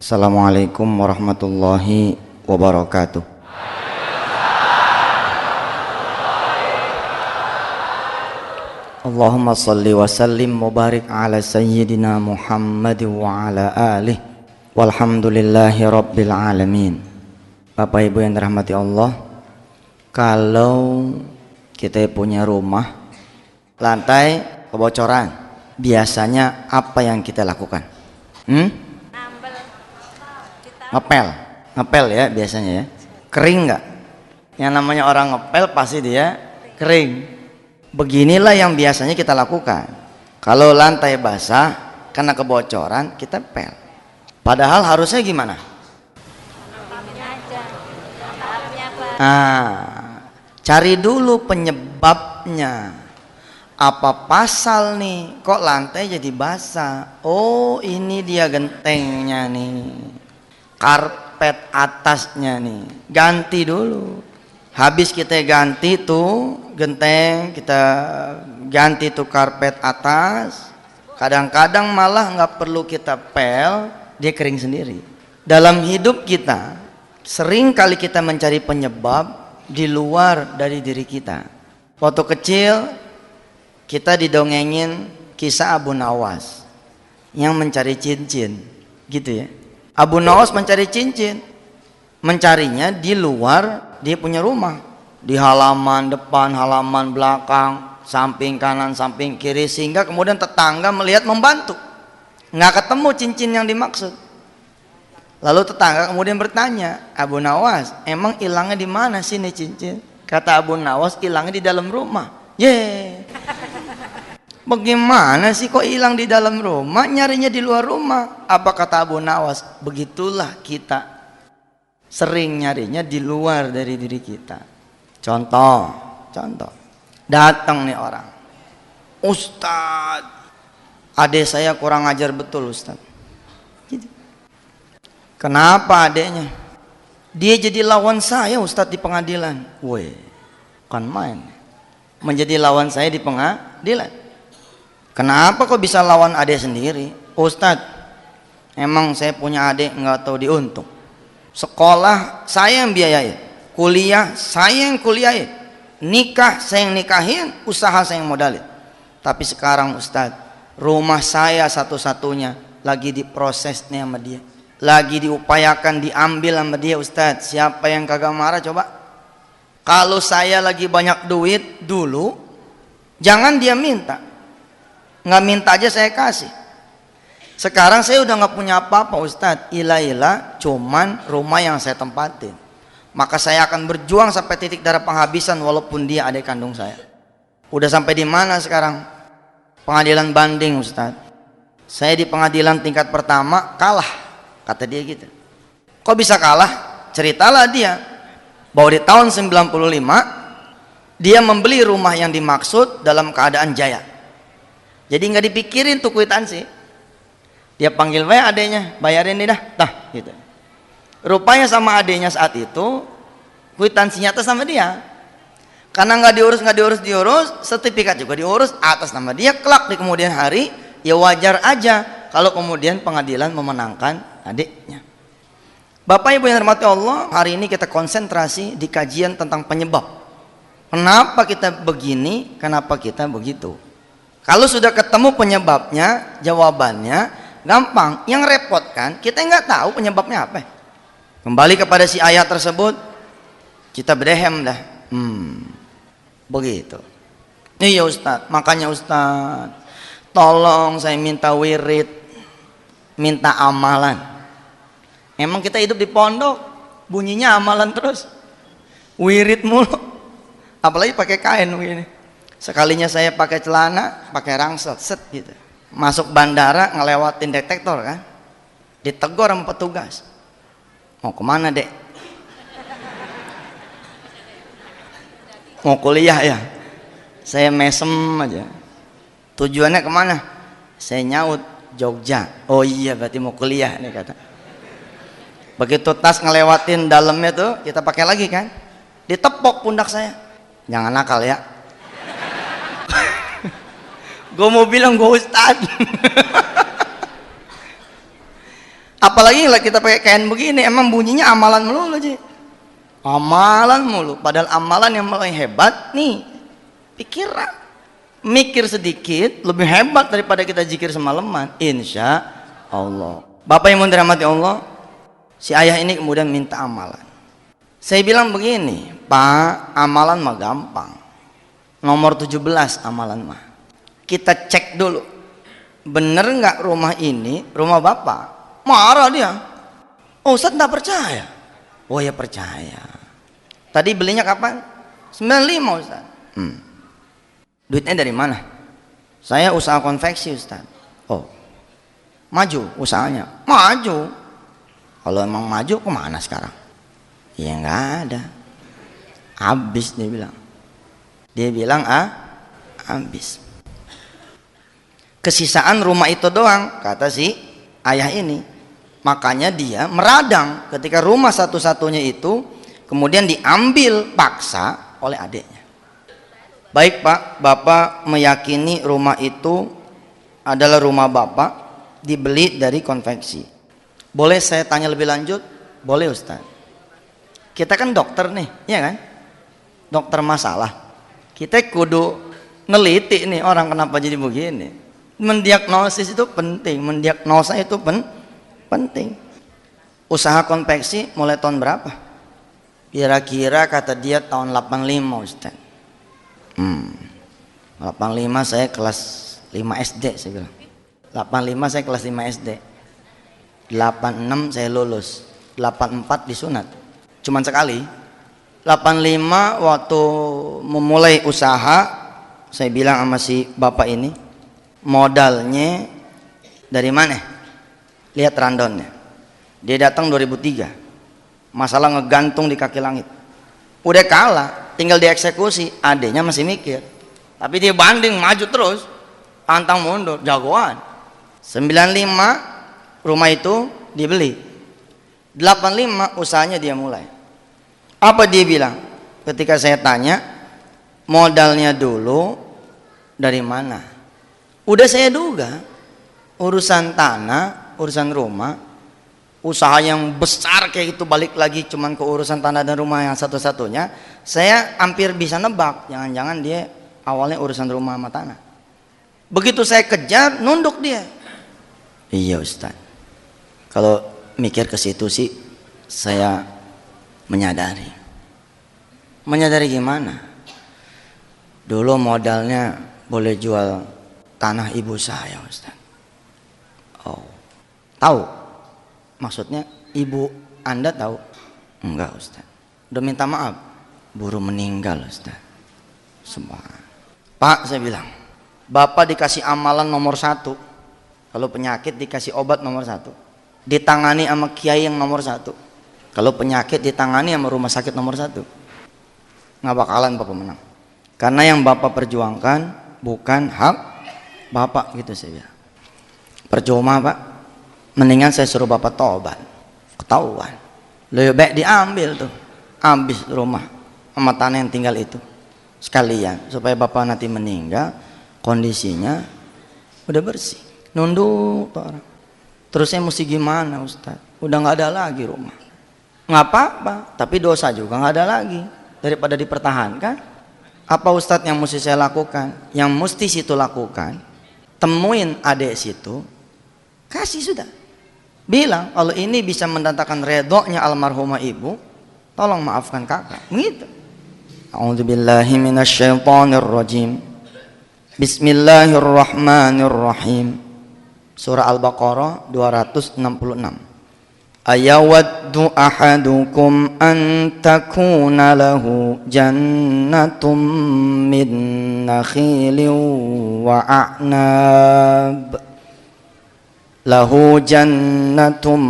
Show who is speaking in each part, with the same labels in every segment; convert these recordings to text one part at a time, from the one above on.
Speaker 1: Assalamualaikum warahmatullahi wabarakatuh. Allahumma salli wa sallim wa barik ala sayyidina Muhammad wa ala alihi walhamdulillahi rabbil alamin. Bapak Ibu yang dirahmati Allah, kalau kita punya rumah lantai kebocoran, biasanya apa yang kita lakukan? Ngepel ya biasanya ya. Kering nggak? Yang namanya orang ngepel pasti dia kering. Beginilah yang biasanya kita lakukan. Kalau lantai basah karena kebocoran, kita pel. Padahal harusnya gimana? Cari dulu penyebabnya. Apa pasal nih? Kok lantai jadi basah? Oh, ini dia gentengnya nih. Karpet atasnya nih. Ganti dulu. Habis kita ganti tuh genteng, kita ganti tuh karpet atas. Kadang-kadang malah nggak perlu kita pel, dia kering sendiri. Dalam hidup kita, sering kali kita mencari penyebab di luar dari diri kita. Waktu kecil, kita didongengin kisah Abu Nawas yang mencari cincin, gitu ya. Abu Nawas mencari cincin, mencarinya di luar dia punya rumah, di halaman depan, halaman belakang, samping kanan, samping kiri, sehingga kemudian tetangga melihat membantu. Nggak ketemu cincin yang dimaksud. Lalu tetangga kemudian bertanya, Abu Nawas, emang hilangnya di mana sih nih cincin? Kata Abu Nawas, hilangnya di dalam rumah. Bagaimana sih kok hilang di dalam rumah, nyarinya di luar rumah? Apa kata Abu Nawas? Begitulah kita sering nyarinya di luar dari diri kita. Contoh, datang nih orang, Ustadz, adik saya kurang ajar betul Ustadz. Kenapa adeknya? Dia jadi lawan saya Ustadz di pengadilan. Kan main, menjadi lawan saya di pengadilan. Kenapa kok bisa lawan adik sendiri? Ustadz, emang saya punya adik nggak tahu diuntung. Sekolah saya yang biayain, kuliah saya yang kuliahin, nikah saya yang nikahin, usaha saya yang modalin. Tapi sekarang Ustadz, rumah saya satu-satunya lagi diproses nih sama dia, lagi diupayakan diambil sama dia. Ustadz, siapa yang kagak marah coba? Kalau saya lagi banyak duit dulu, jangan dia minta, nggak minta aja saya kasih. Sekarang saya udah nggak punya apa-apa Ustadz, ilah cuman rumah yang saya tempatin. Maka saya akan berjuang sampai titik darah penghabisan walaupun dia adik kandung saya. Udah sampai di mana sekarang? Pengadilan banding Ustadz. Saya di pengadilan tingkat pertama kalah, kata dia gitu. Kok bisa kalah? Ceritalah dia bahwa di tahun 95 dia membeli rumah yang dimaksud dalam keadaan jaya. Jadi nggak dipikirin tuh kwitansi. Dia panggil adenya, bayarin nih dah, gitu. Rupanya sama adenya saat itu kwitansinya atas nama dia. Karena nggak diurus, sertifikat juga diurus atas nama dia. Kelak di kemudian hari, ya wajar aja kalau kemudian pengadilan memenangkan adiknya. Bapak Ibu yang dirahmati Allah, hari ini kita konsentrasi di kajian tentang penyebab. Kenapa kita begini, kenapa kita begitu. Kalau sudah ketemu penyebabnya, jawabannya gampang. Yang repot kan kita nggak tahu penyebabnya apa. Kembali kepada si ayat tersebut, kita bedehem dah. Begitu. Iya Ustadz, makanya Ustadz, tolong saya minta wirid, minta amalan. Emang kita hidup di pondok, bunyinya amalan terus, wirid mulu, apalagi pakai kain begini. Sekalinya saya pakai celana, pakai rangsel, set gitu. Masuk bandara ngelewatin detektor kan, ditegur sama petugas. Mau kemana dek? Mau kuliah ya? Saya mesem aja. Tujuannya kemana? Saya nyaut Jogja. Oh iya berarti mau kuliah nih kata. Begitu tas ngelewatin dalamnya tuh kita pakai lagi kan, ditepok pundak saya. Jangan nakal ya. Gue mau bilang gue ustad. Apalagi lah kita pakai kain begini, emang bunyinya amalan melulu aja. Amalan mulu. Padahal amalan yang paling hebat nih pikiran. Mikir sedikit lebih hebat daripada kita zikir semalaman. Insya Allah. Bapak yang mau dirahmati Allah, si ayah ini kemudian minta amalan. Saya bilang begini, Pak, amalan mah gampang. Nomor 17 amalan mah. Kita cek dulu. Bener nggak rumah ini rumah Bapak? Marah dia. Oh, Ustaz nggak percaya. Oh ya percaya. Tadi belinya kapan? 95 Ustaz. Duitnya dari mana? Saya usaha konveksi Ustaz. Oh, maju usahanya? Maju. Kalau emang maju kemana sekarang? Ya nggak ada. Habis dia bilang. Dia bilang habis. Kesisaan rumah itu doang, kata si ayah ini. Makanya dia meradang ketika rumah satu-satunya itu kemudian diambil paksa oleh adiknya. Baik Pak, Bapak meyakini rumah itu adalah rumah Bapak, dibeli dari konveksi. Boleh saya tanya lebih lanjut? Boleh Ustaz. Kita kan dokter nih, ya kan? Dokter masalah. Kita kudu neliti nih orang kenapa jadi begini. Mendiagnosis itu penting, mendiagnosa itu penting. Usaha konveksi mulai tahun berapa? Kira-kira kata dia tahun 85 Ustaz. 85 saya kelas 5 SD saya bilang. 85 saya kelas 5 SD. 86 saya lulus. 84 disunat. Cuman sekali. 85 waktu memulai usaha, saya bilang sama si bapak ini, modalnya dari mana? Lihat randonnya. Dia datang 2003. Masalah ngegantung di kaki langit. Udah kalah, tinggal dieksekusi. Adenya masih mikir. Tapi dia banding maju terus. Pantang mundur, jagoan. 95 rumah itu dibeli. 85 usahanya dia mulai. Apa dia bilang? Ketika saya tanya, modalnya dulu dari mana? Udah saya duga, urusan tanah, urusan rumah, usaha yang besar kayak itu balik lagi cuman ke urusan tanah dan rumah yang satu-satunya, saya hampir bisa nebak, jangan-jangan dia awalnya urusan rumah sama tanah. Begitu saya kejar, nunduk dia. Iya Ustaz. Kalau mikir ke situ sih, saya menyadari. Menyadari gimana? Dulu modalnya boleh jual tanah ibu saya Ustaz. Oh, tahu? Maksudnya ibu Anda tahu? Enggak Ustaz. Udah minta maaf, buru meninggal Ustaz. Pak, saya bilang, Bapak dikasih amalan nomor 1. Kalau penyakit dikasih obat nomor 1. Ditangani sama kiai yang nomor 1. Kalau penyakit ditangani sama rumah sakit nomor 1. Nggak bakalan Bapak menang. Karena yang Bapak perjuangkan bukan hak Bapak, gitu saya bilang. Percuma Pak, mendingan saya suruh Bapak tobat. Ketahuan. Lebih baik diambil tuh, habis rumah sama tanah yang tinggal itu sekalian, supaya Bapak nanti meninggal kondisinya udah bersih. Nunduk tuh orang. Terus saya mesti gimana Ustaz? Udah nggak ada lagi rumah. Nggak apa-apa, tapi dosa juga nggak ada lagi. Daripada dipertahankan, apa Ustadz yang mesti saya lakukan? Yang mesti situ lakukan, temuin adik situ, kasih sudah. Bilang kalau ini bisa mendatangkan redoknya almarhumah ibu, tolong maafkan kakak. Gitu. A'udzubillahi minasyaitonirrajim. Bismillahirrahmanirrahim. Surah Al-Baqarah 266. Ayawaddu ahadukum an takuna lahu jannatum min nakhilin wa a'nab. Lahu jannatum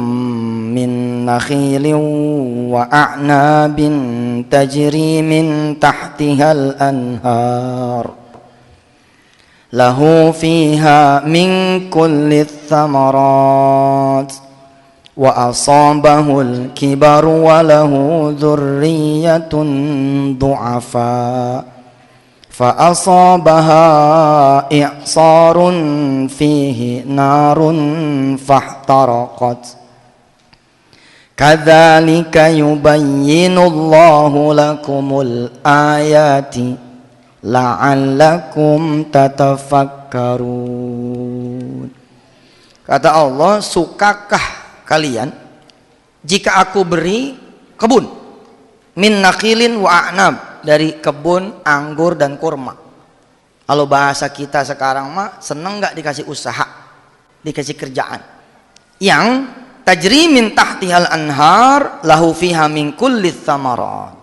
Speaker 1: min nakhilin wa a'nabin tajri min tahtihal anhar. Lahu fiha min kulli thamarat. Wa asabahul kibaru wa lahu dzurriyyatun du'afa fa asabaha i'sarun fihi narun fahtaraqat Kadzalika yubayyinullahu lakumul ayati la'allakum tatafakkarun. Kata Allah, sukakah kalian jika aku beri kebun min nakhilin wa a'nab, dari kebun anggur dan kurma. Kalau bahasa kita sekarang mah, seneng nggak dikasih usaha, dikasih kerjaan yang tajri min tahtihal anhar lahu fiha min kulli thamarat,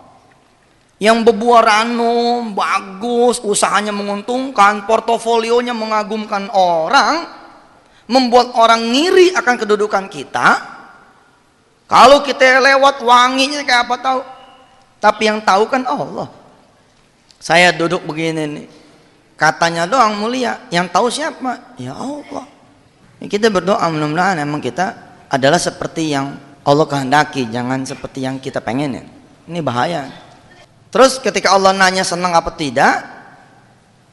Speaker 1: yang berbuah ranum bagus, usahanya menguntungkan, portofolionya mengagumkan orang, membuat orang ngiri akan kedudukan kita. Kalau kita lewat wanginya kayak apa tahu, tapi yang tahu kan Allah. Saya duduk begini nih, katanya doang mulia, yang tahu siapa? Ya Allah. Kita berdoa mudah-mudahan emang kita adalah seperti yang Allah kehendaki, jangan seperti yang kita pengenin. Ini bahaya. Terus ketika Allah nanya senang apa tidak,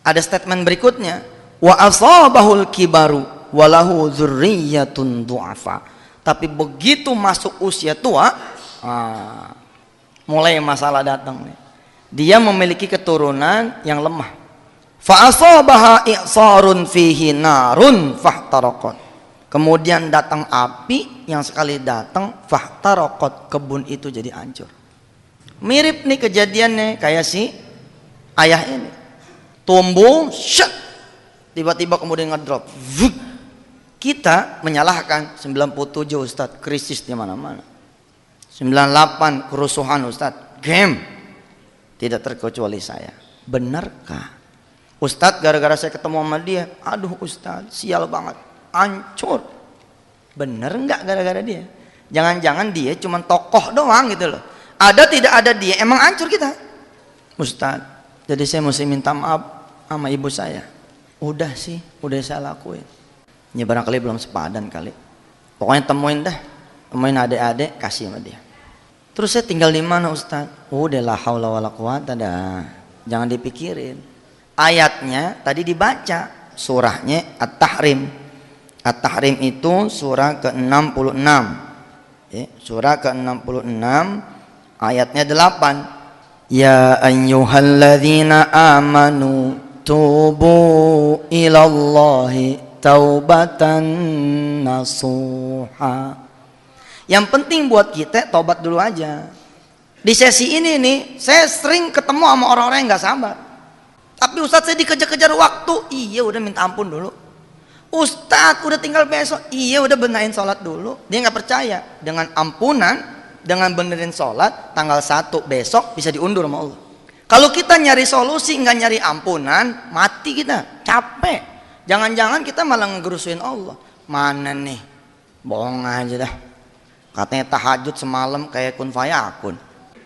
Speaker 1: ada statement berikutnya, wa asabahul kibaru walahu dzurriyyatun du'afa. Tapi begitu masuk usia tua, mulai masalah datang nih. Dia memiliki keturunan yang lemah. Fa asabaha i'sarun fihi narun fahtaraqat. Kemudian datang api yang sekali datang fahtaraqat, kebun itu jadi hancur. Mirip nih kejadiannya kayak si ayah ini. Tumbuh, syat, tiba-tiba kemudian ngedrop. Kita menyalahkan 97 Ustadz, krisis di mana-mana. 98 kerusuhan Ustadz, game. Tidak terkecuali saya. Benarkah Ustadz gara-gara saya ketemu sama dia, aduh Ustadz sial banget, hancur? Bener nggak gara-gara dia? Jangan-jangan dia cuma tokoh doang gitu loh. Ada tidak ada dia, emang hancur kita. Ustadz, jadi saya mesti minta maaf sama ibu saya. Udah sih, udah saya lakuin. Ini barangkali belum sepadan kali. Pokoknya temuin adik-adik, kasih sama dia. Terus saya tinggal di mana Ustadz? Udah la haula wala quwata dah. Jangan dipikirin. Ayatnya tadi dibaca, surahnya At-Tahrim. At-Tahrim itu surah ke-66. Surah ke-66 ayatnya 8. Ya ayyuhalladzina amanu tubu ilallahi taubatan nasuha. Yang penting buat kita tobat dulu aja. Di sesi ini nih, saya sering ketemu sama orang-orang yang nggak sabar. Tapi Ustadz saya dikejar-kejar waktu. Iya udah minta ampun dulu. Ustadz udah tinggal besok. Iya udah benahin sholat dulu. Dia nggak percaya dengan ampunan, dengan benerin sholat tanggal 1 besok bisa diundur sama Allah. Kalau kita nyari solusi nggak nyari ampunan, mati kita, capek. Jangan-jangan kita malah ngegerusuin Allah. Mana nih, bohong aja dah. Katanya tahajud semalam kayak kun fayakun.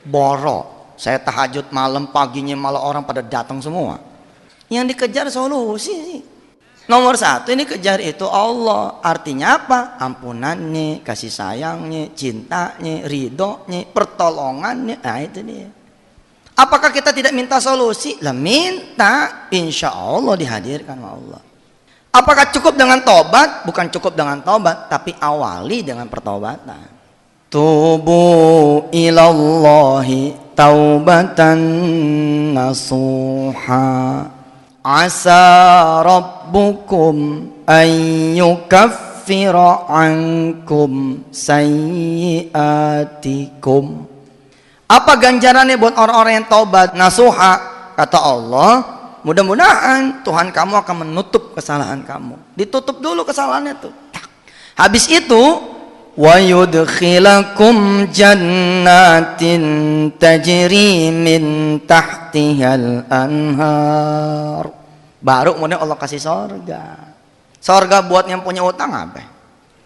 Speaker 1: Boro, saya tahajud malam, paginya malah orang pada datang semua. Yang dikejar solusi sih. Nomor 1 ini kejar itu Allah. Artinya apa? Ampunannya, kasih sayangnya, cintanya, ridhonya, pertolongannya. Nah itu dia. Apakah kita tidak minta solusi? Lah minta, insya Allah dihadirkan oleh Allah. Apakah cukup dengan tobat? Bukan cukup dengan tobat, tapi awali dengan pertobatan. Tubu ilallahi taubatan nasuha. Asa rabbukum an yukaffira ankum sayyiatikum. Apa ganjarannya buat orang-orang yang taubat nasuha? Kata Allah, mudah-mudahan Tuhan kamu akan menutup kesalahan kamu. Ditutup dulu kesalahannya tuh. Habis itu wa yudkhilakum jannatin tajri min tahtihal anhar. Baru kemudian Allah kasih sorga. Sorga buat yang punya utang apa?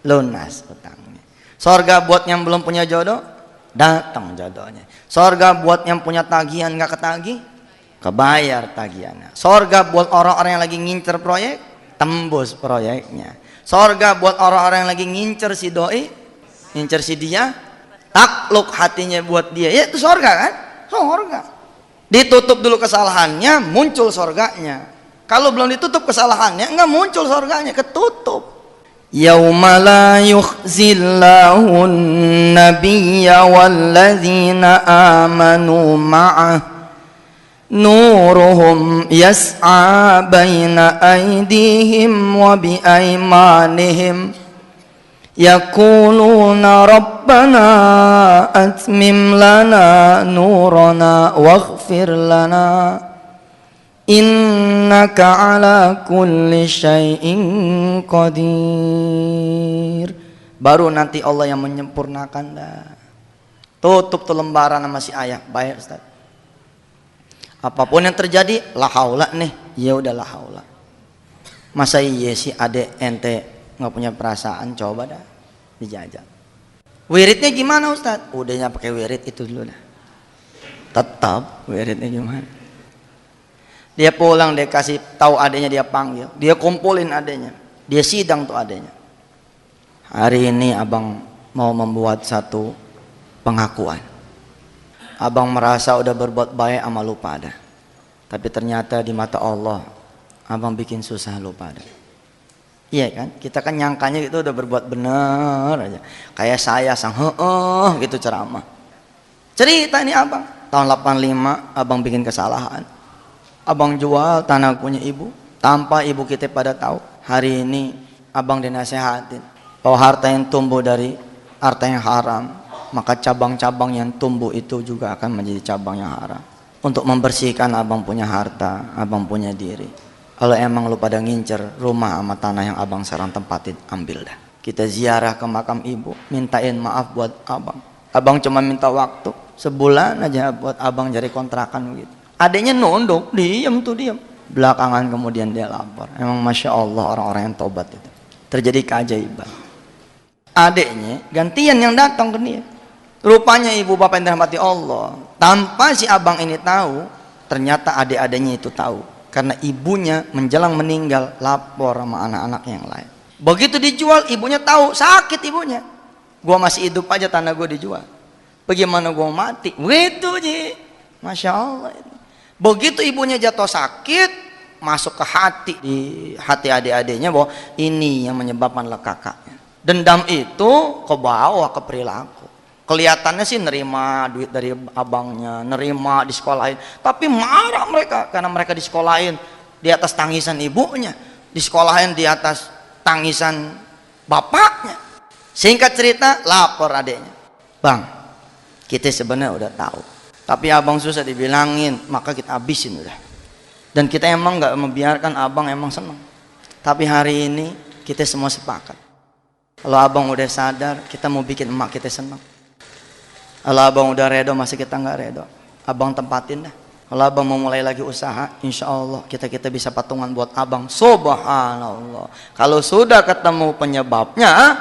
Speaker 1: Lunas utangnya. Sorga buat yang belum punya jodoh, datang jodohnya. Sorga buat yang punya tagihan nggak ketagih, kebayar tagihannya. Sorga buat orang-orang yang lagi ngincer proyek, tembus proyeknya. Sorga buat orang-orang yang lagi ngincer si doi, ngincer si dia, takluk hatinya buat dia. Ya itu sorga kan? Sorga. Ditutup dulu kesalahannya, muncul sorganya. Kalau belum ditutup kesalahannya, enggak muncul sorganya, ketutup. Yauma la yukhzillahu an-nabiyya walladzina amanu ma'ah nuruhum yas'a baina aydihim wa bi aymanihim yaquluna rabbana atmim lana nurana waghfir lana innaka ala kulli syai'in qadir. Baru nanti Allah yang menyempurnakan dah. Tutup tuh lembaran sama si ayah. Baik Ustaz, apapun yang terjadi la haula nih, ya udah la haula. Masa iya sih adek ente nggak punya perasaan, coba dah dijajal. Wiridnya gimana Ustaz? Udahnya pakai wirid itu dulu dah. Tetap wiridnya gimana? Dia pulang, dia kasih tahu adeknya, dia panggil, dia kumpulin adeknya, dia sidang tuh adeknya. Hari ini abang mau membuat satu pengakuan. Abang merasa udah berbuat baik sama lu pada, tapi ternyata di mata Allah abang bikin susah lu pada. Iya kan? Kita kan nyangkanya itu udah berbuat bener aja. Kayak saya sang gitu ceramah. Cerita ini abang, tahun 85 abang bikin kesalahan. Abang jual tanah punya ibu tanpa ibu kita pada tahu. Hari ini abang dinasehatin bahwa harta yang tumbuh dari harta yang haram, maka cabang-cabang yang tumbuh itu juga akan menjadi cabang yang haram. Untuk membersihkan abang punya harta, abang punya diri. Kalau emang lu pada ngincer rumah sama tanah yang abang sekarang tempatin, ambil dah. Kita ziarah ke makam ibu, mintain maaf buat abang. Abang cuma minta waktu sebulan aja buat abang cari kontrakan begitu. Adanya nunduk, diam. Belakangan kemudian dia lapor. Emang Masya Allah orang-orang yang tobat itu. Terjadi keajaiban. Adeknya gantian yang datang ke dia. Rupanya ibu bapak yang dirahmati Allah, tanpa si abang ini tahu, ternyata adik-adiknya itu tahu. Karena ibunya menjelang meninggal lapor sama anak-anak yang lain. Begitu dijual, ibunya tahu, sakit ibunya. Gua masih hidup aja tanah gua dijual. Bagaimana gua mati? Gitu Ji. Masya Allah. Begitu ibunya jatuh sakit, masuk ke hati, di hati adik-adiknya bahwa ini yang menyebabkan kakaknya. Dendam itu ke bawah ke perilaku. Kelihatannya sih nerima duit dari abangnya, nerima di sekolahin, tapi marah mereka karena mereka di sekolahin di atas tangisan ibunya, di sekolahin di atas tangisan bapaknya. Singkat cerita, lapor adiknya, bang, kita sebenarnya udah tahu, tapi abang susah dibilangin, maka kita habisin udah. Dan kita emang nggak membiarkan abang emang seneng. Tapi hari ini kita semua sepakat. Kalau abang udah sadar, kita mau bikin emak kita seneng. Kalau abang udah redo, masih kita nggak redo, abang tempatin dah. Kalau abang mau mulai lagi usaha, insya Allah kita bisa patungan buat abang. Subhanallah. Kalau sudah ketemu penyebabnya,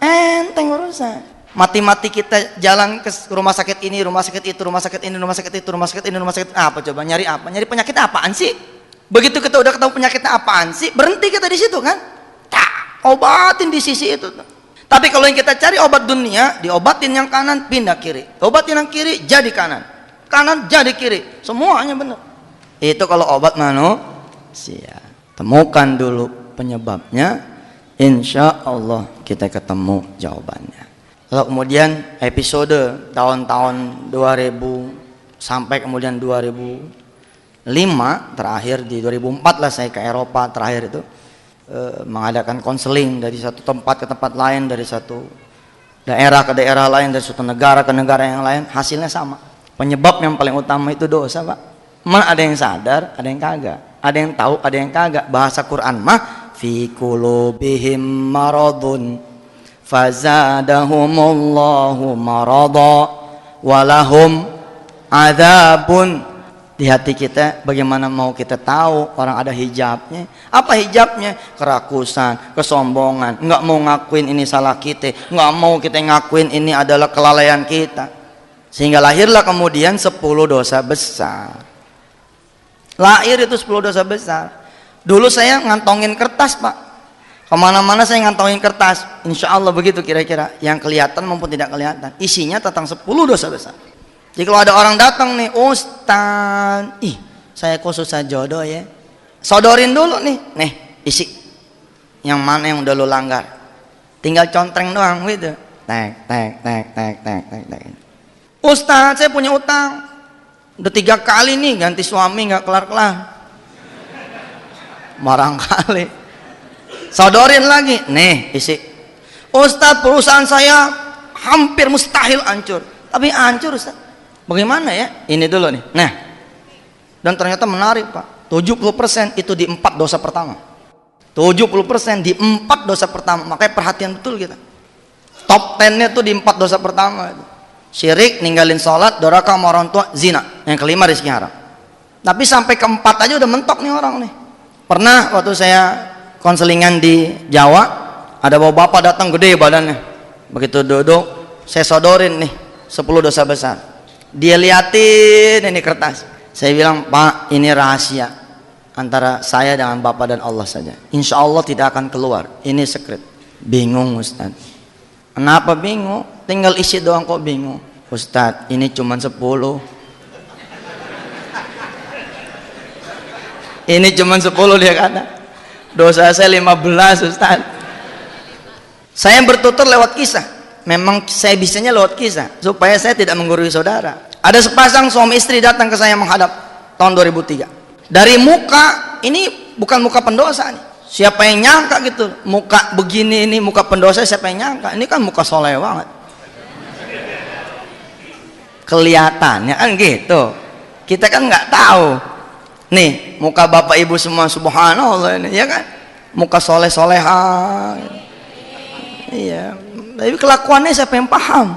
Speaker 1: enteng urusan. Mati-mati kita jalan ke rumah sakit ini, rumah sakit itu, rumah sakit ini, rumah sakit itu, rumah sakit ini, rumah sakit apa coba? Nyari apa? Nyari penyakit apaan sih? Begitu kita udah ketemu penyakitnya apaan sih, berhenti kita di situ kan? Tak, obatin di sisi itu. Tapi kalau yang kita cari obat dunia, diobatin yang kanan, pindah kiri. Obatin yang kiri, jadi kanan. Kanan jadi kiri. Semuanya benar. Itu kalau obat manusia. Temukan dulu penyebabnya, insya Allah kita ketemu jawabannya. Lalu kemudian episode tahun-tahun 2000 sampai kemudian 2005, terakhir di 2004 lah saya ke Eropa terakhir itu. Mengadakan konseling dari satu tempat ke tempat lain, dari satu daerah ke daerah lain, dari satu negara ke negara yang lain, hasilnya sama. Penyebab yang paling utama itu dosa, Pak. Mana ada yang sadar, ada yang kagak, ada yang tahu, ada yang kagak. Bahasa Quran mah fi qulubihim maradun fazadahumullahu marada walahum adzabun. Di hati kita, bagaimana mau kita tahu orang ada hijabnya? Apa hijabnya? Kerakusan, kesombongan, nggak mau ngakuin ini salah kita, nggak mau kita ngakuin ini adalah kelalaian kita. Sehingga lahirlah kemudian 10 dosa besar. Lahir itu 10 dosa besar. Dulu saya ngantongin kertas, Pak. Kemana-mana saya ngantongin kertas. Insya Allah begitu kira-kira. Yang kelihatan maupun tidak kelihatan. Isinya tentang 10 dosa besar. Jadi kalau ada orang datang nih, Ustaz, saya kok susah jodoh ya. Sodorin dulu nih isi. Yang mana yang udah lo langgar. tinggal contreng doang gitu. Tek tek tek tek tek tek tek. Ustaz, saya punya utang. Udah 3 kali nih ganti suami nggak kelar-kelar. Barangkali. Sodorin lagi. Nih, isi. Ustaz, perusahaan saya hampir mustahil hancur. Tapi hancur, Ustaz. Bagaimana ya? Ini dulu nih. Nah. Dan ternyata menarik, Pak. 70% itu di 4 dosa pertama. 70% di 4 dosa pertama. Makanya perhatian betul kita. Top 10-nya tuh di 4 dosa pertama. Syirik, ninggalin sholat, doraka sama orang tua, zina. Yang kelima rezeki haram. Tapi sampai keempat aja udah mentok nih orang nih. Pernah waktu saya konselingan di Jawa, ada bapak datang gede badannya. Begitu duduk, saya sodorin nih 10 dosa besar. Dia liatin ini kertas. Saya bilang, Pak, ini rahasia antara saya dengan bapak dan Allah saja. Insya Allah tidak akan keluar. Ini secret. Bingung, Ustaz. Kenapa bingung? Tinggal isi doang kok bingung. Ustaz, ini cuma 10. Ini cuma 10 dia kata. Dosa saya 15, Ustaz. Saya bertutur lewat kisah. Memang saya bisanya lewat kisah supaya saya tidak menggurui saudara. Ada sepasang suami istri datang ke saya menghadap tahun 2003. Dari muka, ini bukan muka pendosa nih. Siapa yang nyangka gitu, muka begini ini muka pendosa, siapa yang nyangka? Ini kan muka soleh banget. Kelihatannya kan gitu. Kita kan nggak tahu. Nih, muka bapak ibu semua subhanallah ini, ya kan? Muka soleh-soleha. Iya. Tapi kelakuannya siapa yang paham?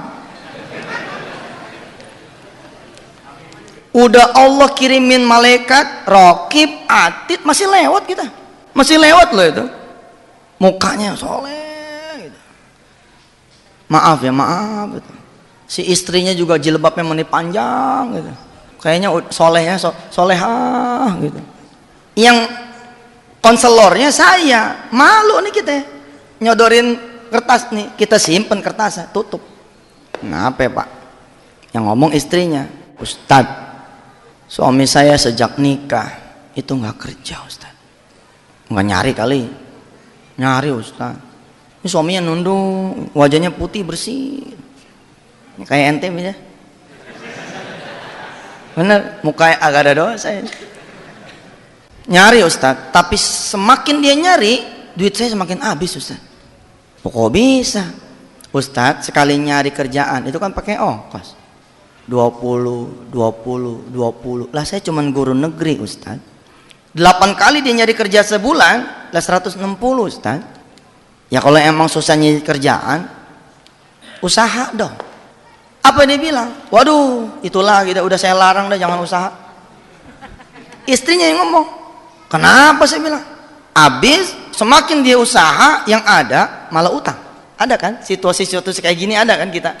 Speaker 1: Udah Allah kirimin malaikat, raqib, atid, masih lewat kita. Masih lewat loh itu. Mukanya soleh gitu. Maaf ya, maaf gitu. Si istrinya juga jilbabnya meni panjang gitu. Kayaknya solehnya solehah gitu. Yang konselornya saya, malu nih kita nyodorin kertas nih, kita simpen kertasnya, tutup. Kenapa ya, Pak? Yang ngomong istrinya, Ustadz, suami saya sejak nikah itu nggak kerja, Ustadz. Nggak nyari kali, nyari, Ustadz. Ini suaminya nunduk, wajahnya putih bersih, ini kayak ente ya. Bener, mukanya agak ada dosa ya. Nyari, Ustadz, tapi semakin dia nyari, duit saya semakin habis, Ustadz. Kok bisa? Ustadz, sekali nyari kerjaan itu kan pakai ongkos 20, 20, 20. Lah saya cuman guru negeri, Ustadz. 8 kali dia nyari kerja sebulan, lah 160, Ustadz. Ya kalau emang susah nyari kerjaan, usaha dong. Apa dia bilang? Waduh, itulah gitu, udah saya larang dah, jangan usaha. Istrinya yang ngomong. Kenapa, saya bilang? Habis semakin dia usaha, yang ada malah utang. Ada kan situasi-situasi kayak gini, ada kan kita.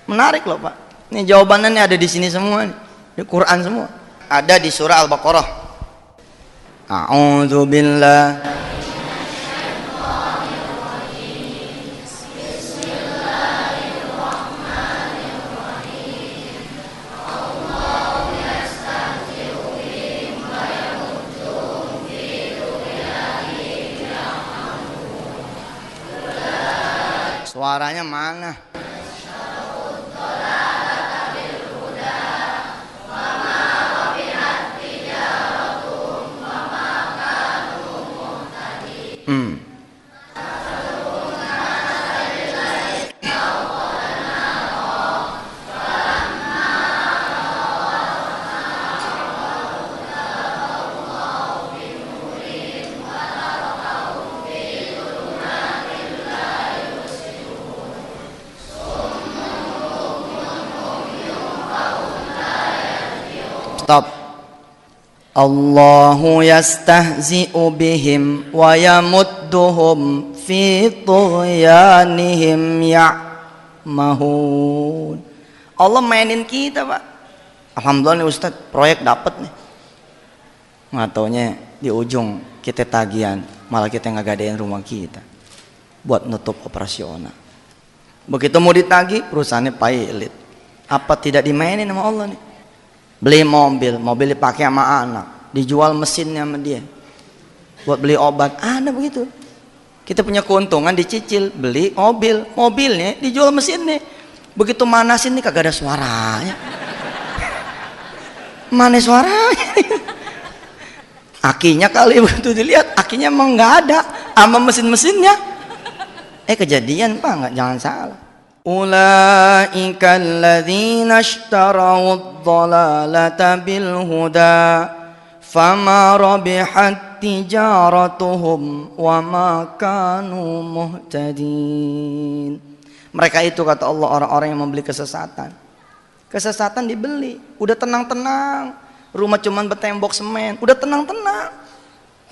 Speaker 1: Menarik loh, Pak. Ini jawabannya ada di sini semua, di Quran semua. Ada di surah Al-Baqarah. A'udzubillah. Suaranya mana? Stop. Allahu yastahzi'u bihim wa yamudduhum fi tughyanihim ya'mahun. Allah mainin kita, Pak. Alhamdulillah nih Ustaz, proyek dapat nih. Nggak taunya di ujung kita tagihan, malah kita ngagadein rumah kita buat nutup operasional. Begitu mau ditagih, perusahaannya pailit. Apa tidak dimainin sama Allah nih? Beli mobil dipakai sama anak, dijual mesinnya sama dia buat beli obat, ada begitu. Kita punya keuntungan dicicil, beli mobil, mobilnya dijual mesinnya. Begitu manasin nih kagak ada suaranya. Mana suaranya? Akinya kali begitu dilihat, akinya emang nggak ada, sama mesin-mesinnya. Kejadian Pak, nggak, jangan salah. Ulaika alladzina ishtarawud dhalalata bil huda fama rabihat tijaratuhum wa ma kanu muhtadin. Mereka itu, kata Allah, orang-orang yang membeli kesesatan. Kesesatan dibeli, udah tenang-tenang, rumah cuman bertembok semen, udah tenang-tenang,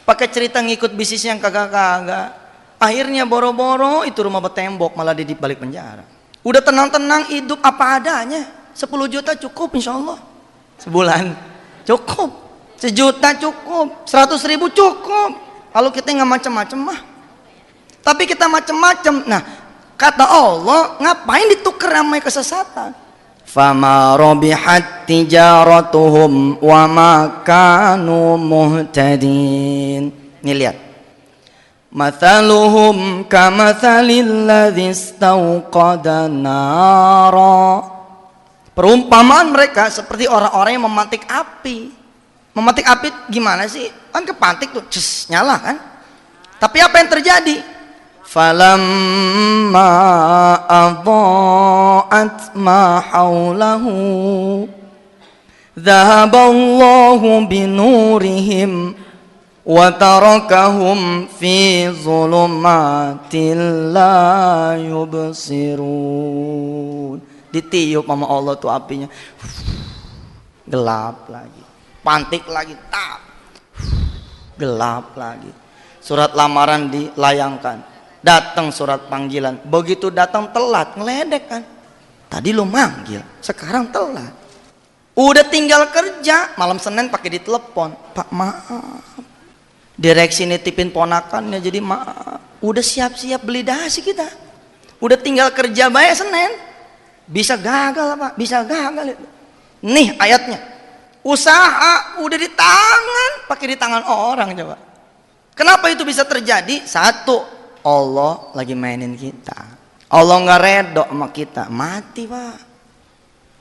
Speaker 1: pakai cerita ngikut bisnis yang kagak-kagak, akhirnya boro-boro itu rumah bertembok malah di balik penjara. Udah tenang-tenang hidup apa adanya, 10 juta cukup insya Allah sebulan, cukup 1 juta cukup, 100.000 cukup kalau kita nggak macem-macem mah. Tapi kita macem-macem, nah kata Allah, ngapain ditukar sama kesesatan? Fama rabihat tijaratuhum wa ma kanu muhtadin. Nih lihat. Mathaluhum kamathalil ladzi istauqada nara. Perumpamaan mereka seperti orang-orang yang memantik api. Memantik api gimana sih? Kan kepantik tuh, nyala kan? Tapi apa yang terjadi? Falamma adha'at ma hawlahu dhahaballahu binurihim wa tarakahum fi zulumatin la yubsirun. Ditiup sama Allah tuh apinya, gelap lagi, pantik lagi, tap, gelap lagi. Surat lamaran dilayangkan, datang surat panggilan, begitu datang telat, ngeledek kan. Tadi lu manggil, sekarang telat. Udah tinggal kerja, malam Senin pakai ditelepon, Pak maaf, direksi nitipin ponakannya, jadi maaf. Udah siap-siap beli dasi kita, udah tinggal kerja bayar Senin, bisa gagal Pak, bisa gagal itu. Nih ayatnya, usaha udah di tangan, pakai di tangan orang. Coba kenapa itu bisa terjadi? Satu, Allah lagi mainin kita. Allah nggak redo sama kita, mati Pak.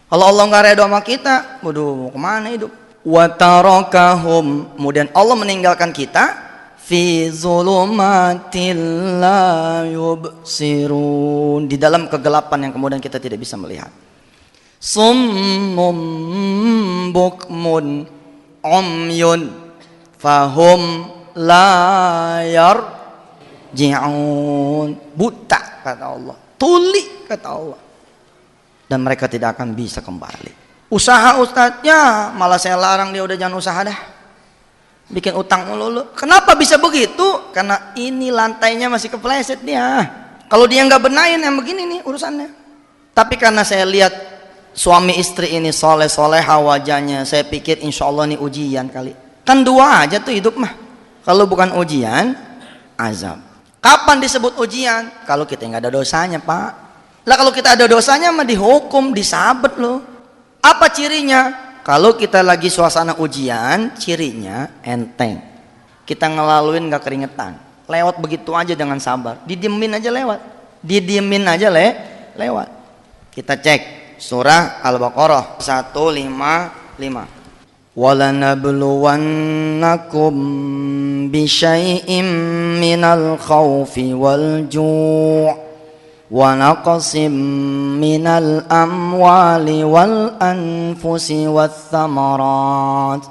Speaker 1: Kalau Allah nggak redo sama kita, waduh, mau kemana hidup? Wa tarakahum, kemudian Allah meninggalkan kita fi zulumatil la yubsirun, di dalam kegelapan yang kemudian kita tidak bisa melihat. Summum bukmun umyun fahum la yarji'un, buta kata Allah, tuli kata Allah, dan mereka tidak akan bisa kembali. Usaha ustadznya malah saya larang, dia udah jangan usaha dah, bikin utang mulu. Kenapa bisa begitu? Karena ini lantainya masih kepleset dia. Kalau dia nggak benahin yang begini nih urusannya. Tapi karena saya lihat suami istri ini soleh-soleha wajahnya, saya pikir insya Allah nih ujian kali. Kan dua aja tuh hidup mah. Kalau bukan ujian, azab. Kapan disebut ujian? Kalau kita nggak ada dosanya Pak. Lah kalau kita ada dosanya mah dihukum, disabet loh. Apa cirinya? Kalau kita lagi suasana ujian, cirinya enteng. Kita ngelaluin gak keringetan, lewat begitu aja dengan sabar. Didiemin aja lewat, didiemin aja lewat. Kita cek surah Al-Baqarah 155. Walanabluwannakum bisyai'im minal khawfi wal ju' wa naqsim minal amwali wal anfusi wath thamarat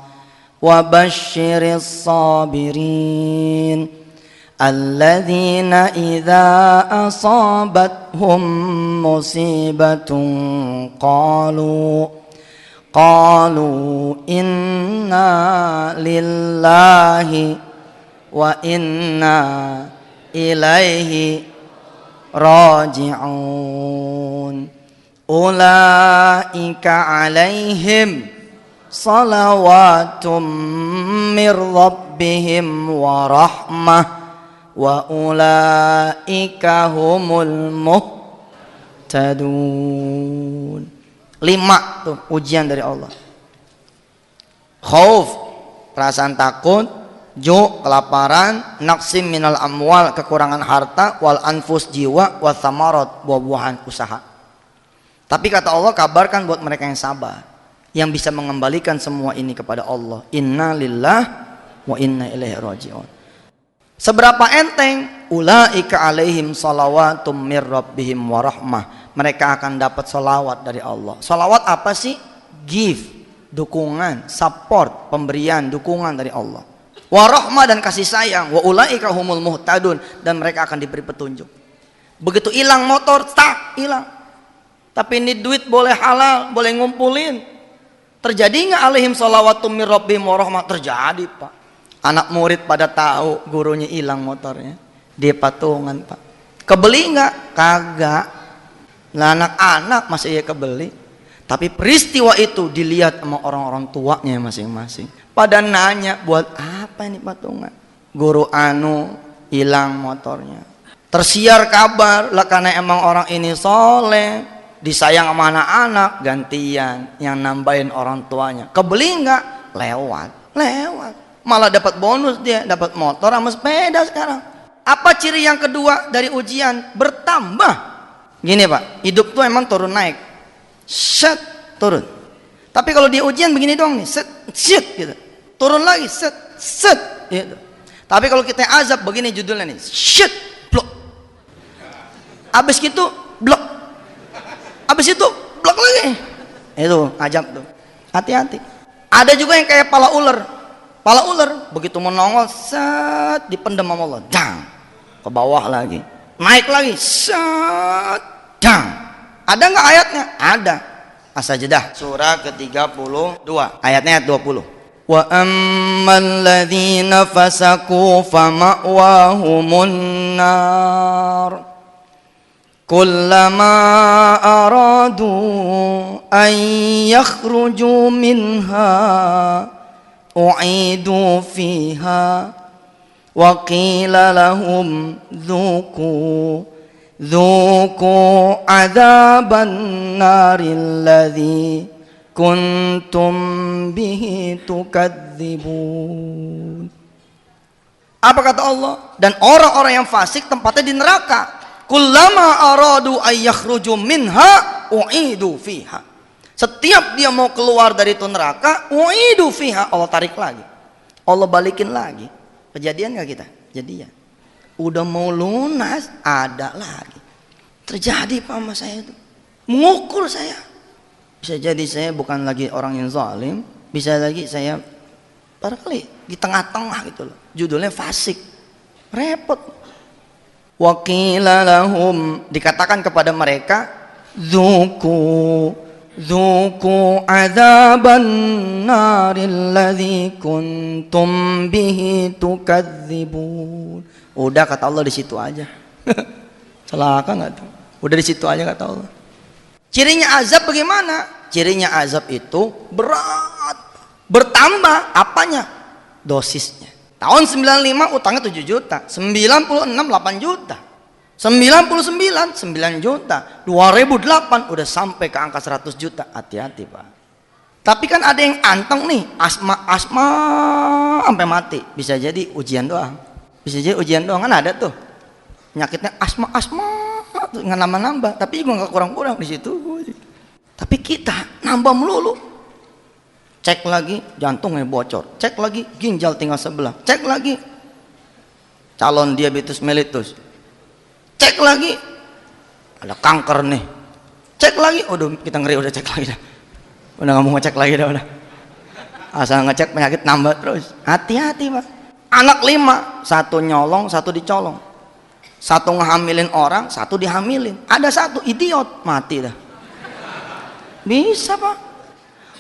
Speaker 1: wa basyiris sabirin alladzina idza asabathum musibatun qalu inna lillahi wa inna ilaihi raji'un ulaika alaihim salawatum mir rabbihim wa rahmah wa ulaika humul muhtadun. 5 tuh ujian dari Allah. Khauf, perasaan takut, ju kelaparan, naqsim minal amwal kekurangan harta, wal anfus jiwa, wa thamarat buah-buahan usaha. Tapi kata Allah, kabarkan buat mereka yang sabar, yang bisa mengembalikan semua ini kepada Allah. Inna lillah wa inna ilaihi raji'un. Seberapa enteng? Ulaika alaihim salawatum mir rabbihim wa rahmah. Mereka akan dapat salawat dari Allah. Salawat apa sih? Gift, dukungan, support, pemberian, dukungan dari Allah. Wa rahmah, dan kasih sayang. Wa ulaika humul muhtadun, dan mereka akan diberi petunjuk. Begitu hilang motor, tak hilang. Tapi ini duit boleh halal, boleh ngumpulin. Terjadi nggak alaihim salawatum mir rabbihim wa rahmah? Terjadi, Pak. Anak murid pada tahu gurunya hilang motornya, dia patungan, Pak. Kebeli nggak? Kagak. Lah anak-anak masih ya kebeli. Tapi peristiwa itu dilihat sama orang-orang tuanya masing-masing. Pada nanya, buat apa ini patungan? Guru anu hilang motornya. Tersiar kabar, lah karena emang orang ini soleh, disayang sama anak-anak, gantian yang nambahin orang tuanya. Kebeli nggak? Lewat. Malah dapat bonus, dia dapat motor sama sepeda sekarang. Apa ciri yang kedua dari ujian? Bertambah. Gini Pak, hidup tuh emang turun naik, set turun. Tapi kalau dia ujian begini doang nih, set gitu, turun lagi, set gitu. Tapi kalau kita azab begini judulnya nih, set blok. Abis gitu blok, abis itu blok lagi. Itu azab tuh. Hati-hati. Ada juga yang kayak pala ular. Pala ular begitu menongol, set dipendam sama Allah, dang, ke bawah lagi, naik lagi, set, dang. Ada nggak ayatnya? Ada. As-Sajdah surah ke-32 ayatnya 20. Wa ammal ladzina fasaku fama'wahumun nar kullama aradu an yakhruju minha u'idu fiha wa qila lahum dhuku adzaban naril ladzi kuntum bihi tukadzibun. Apa kata Allah? Dan orang-orang yang fasik tempatnya di neraka. Kullama aradu ay yakhruju minha u'idu fiha. Setiap dia mau keluar dari itu neraka, u'idu fiha, Allah tarik lagi, Allah balikin lagi. Kejadian nggak kita? Jadian. Udah mau lunas, ada lagi. Terjadi Pak sama saya itu. Mengukur saya. Bisa jadi saya bukan lagi orang yang zalim, bisa lagi saya barangkali di tengah-tengah gitu loh. Judulnya fasik. Repot. Wa qila lahum, dikatakan kepada mereka, Zuku adzaban naril ladzi kuntum bihi tukadzibun. Udah kata Allah di situ aja. Celaka nggak tuh? Udah di situ aja kata Allah. Cirinya azab bagaimana? Cirinya azab itu berat, bertambah apanya? Dosisnya. Tahun 95 utangnya 7 juta, 96 8 juta. 99 9 juta, 2008 udah sampai ke angka 100 juta. Hati-hati Pak. Tapi kan ada yang anteng nih, asma sampai mati. Bisa jadi ujian doang. Bisa jadi ujian doang, kan ada tuh penyakitnya asma tuh nggak nambah-nambah, tapi juga nggak kurang-kurang di situ. Tapi kita nambah melulu. Cek lagi jantungnya bocor, cek lagi ginjal tinggal sebelah, cek lagi calon diabetes mellitus, cek lagi ada kanker nih, cek lagi, udah kita ngeri, udah cek lagi dah, udah nggak mau ngecek lagi dah, udah asal ngecek penyakit nambah terus. Hati-hati Pak. Anak 5, satu nyolong, satu dicolong, satu ngehamilin orang, satu dihamilin, ada satu idiot mati dah. Bisa Pak.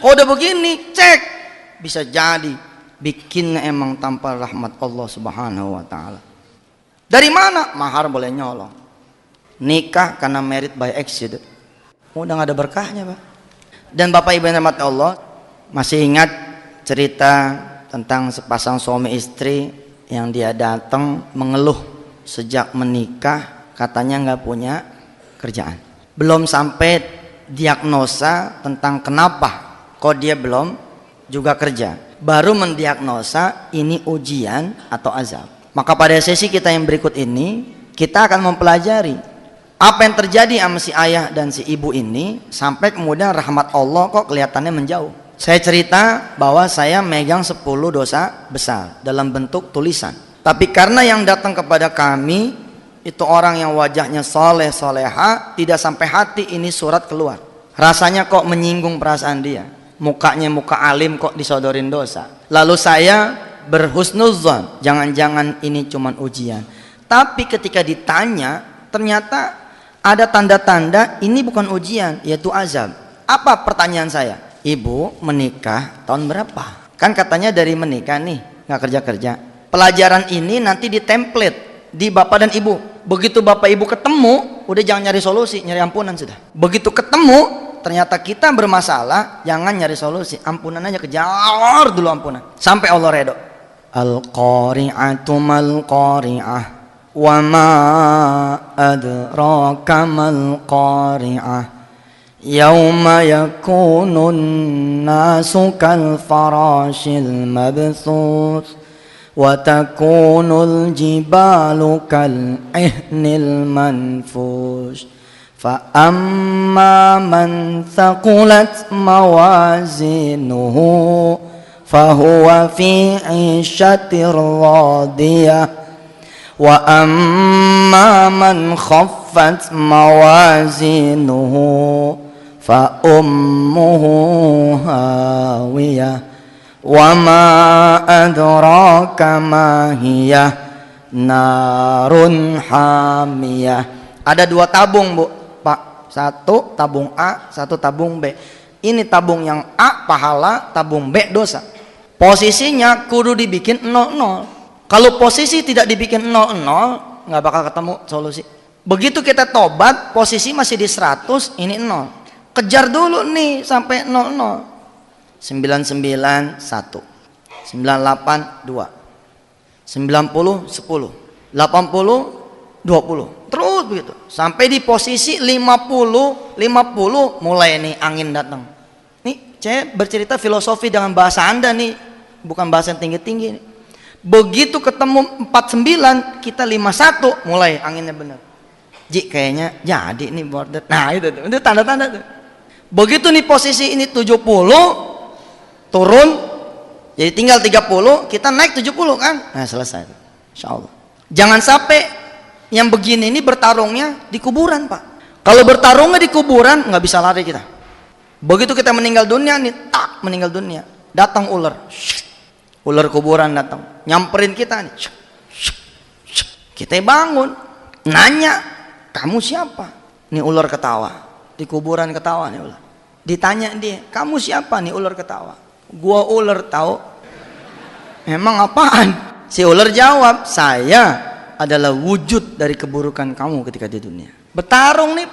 Speaker 1: Oh, udah begini cek, bisa jadi bikinnya emang tanpa rahmat Allah Subhanahu wa taala. Dari mana? Mahar boleh nyolong. Nikah karena merit by accident. Udah gak ada berkahnya Pak. Dan Bapak Ibu yang dirahmati Allah, masih ingat cerita tentang sepasang suami istri yang dia datang mengeluh sejak menikah, katanya nggak punya kerjaan. Belum sampai diagnosa tentang kenapa kok dia belum juga kerja. baru mendiagnosa ini ujian atau azab. Maka pada sesi kita yang berikut ini, kita akan mempelajari apa yang terjadi sama si ayah dan si ibu ini, sampai kemudian rahmat Allah kok kelihatannya menjauh. Saya cerita bahwa saya megang 10 dosa besar dalam bentuk tulisan. Tapi karena yang datang kepada kami itu orang yang wajahnya soleh soleha, tidak sampai hati ini surat keluar. Rasanya kok menyinggung perasaan dia. Mukanya muka alim kok disodorin dosa. Lalu saya berhusnuzon, jangan-jangan ini cuman ujian. Tapi ketika ditanya, ternyata ada tanda-tanda ini bukan ujian, yaitu azab. Apa pertanyaan saya? Ibu menikah tahun berapa? Kan katanya dari menikah nih, nggak kerja-kerja. Pelajaran ini nanti di template di bapak dan ibu. Begitu bapak ibu ketemu, udah jangan nyari solusi, nyari ampunan sudah. Begitu ketemu, ternyata kita bermasalah, jangan nyari solusi, ampunan aja, kejar dulu ampunan sampai Allah redho. Al-qari'atu mal-qari'ah wa ma adraka mal-qari'ah yauma yakunun nasu kal farashil mabthuth wa takunul jibalu kal ihnil manfush fa amma man thaqulat mawazinuhu fahuwa fi 'ishatir radiyah wa amma man khaffat mawazinuhu fa ummuhu hawiyah wa ma adraka ma hiya narun hamiyah. Ada 2 tabung, Bu, Pak. 1 tabung A, 1 tabung B. Ini tabung yang A pahala, tabung B dosa. Posisinya kudu dibikin 00. Kalau posisi tidak dibikin 00, nggak bakal ketemu solusi. Begitu kita tobat, posisi masih di 100, ini 0. Kejar dulu nih sampai 00. 99 1, 98 2, 90 10, 80 20. Terus begitu sampai di posisi 50 mulai nih angin datang. Nih saya bercerita filosofi dengan bahasa Anda nih, bukan bahasa yang tinggi-tinggi nih. Begitu ketemu 49, kita 51, mulai anginnya bener. Ji kayaknya jadi nih border. Nah itu tanda-tanda tuh. Begitu nih posisi ini 70, turun, jadi tinggal 30, kita naik 70 kan? Nah selesai. Insya Allah. Jangan sampai yang begini ini bertarungnya di kuburan, Pak. Kalau bertarungnya di kuburan, nggak bisa lari kita. Begitu kita meninggal dunia nih, tak meninggal dunia, datang ular. Ular kuburan datang, nyamperin kita nih. Kita bangun, nanya, kamu siapa? Nih ular ketawa, di kuburan ketawa nih ular. Ditanya dia, kamu siapa? Nih ular ketawa. Gua ular tahu. Emang apaan? Si ular jawab, saya adalah wujud dari keburukan kamu ketika di dunia. Bertarung nih.